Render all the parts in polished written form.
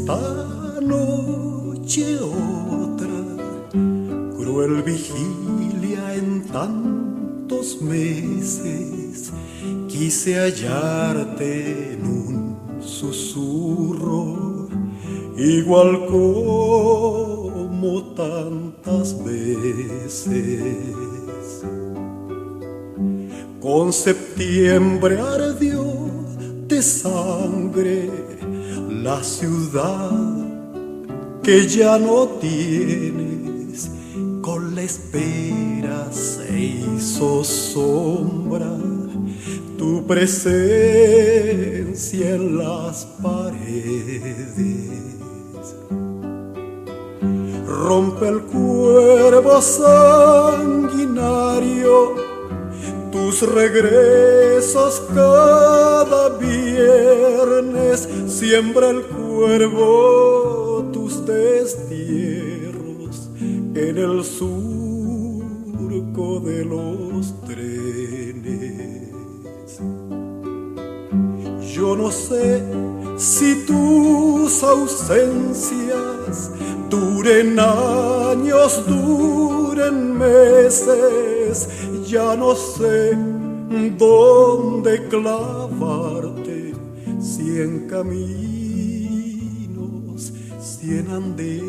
esta noche otra cruel vigilia en tantos meses. Quise hallarte en un susurro, igual como tantas veces. Con septiembre ardió de sangre la ciudad que ya no tienes. Con la espera se hizo sombra tu presencia en las paredes. Rompe el cuervo sanguinario tus regresos cada viernes. Siembra el cuervo tus destierros en el surco de los trenes. Yo no sé si tus ausencias duren años, duren meses. Ya no sé dónde clavarte, 100 caminos, 100 andenes.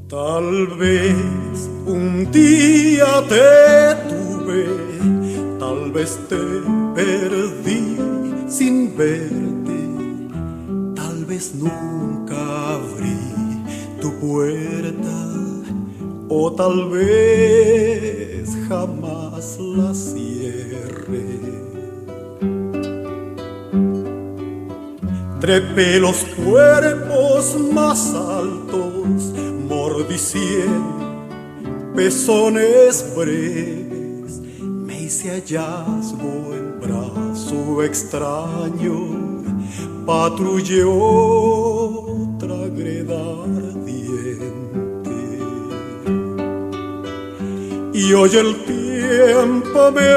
Tal vez un día te tuve, tal vez te perdí sin verte, tal vez nunca abrí tu puerta, o tal vez jamás la cierre. Trepé los cuerpos más altos, mordí 100 pezones breves, me hice hallazgo en brazo extraño, patrullé otra greda ardiente. Y hoy el tiempo me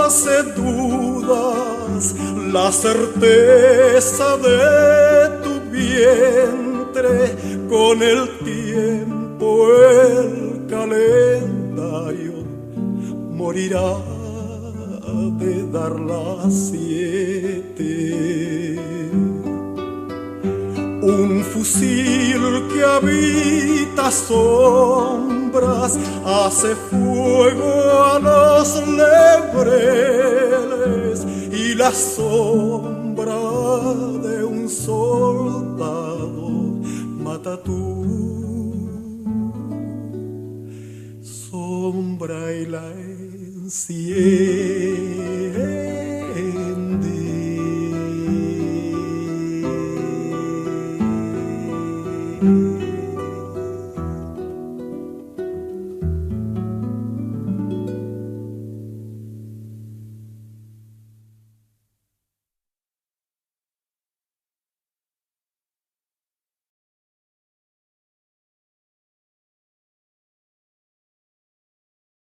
hace dudas, la certeza de tu vientre. Con el tiempo el calendario morirá de dar las 7. Un fusil que habita sombras hace fuego a los lebreles, y la sombra de un soldado mata tu sombra y la enciende.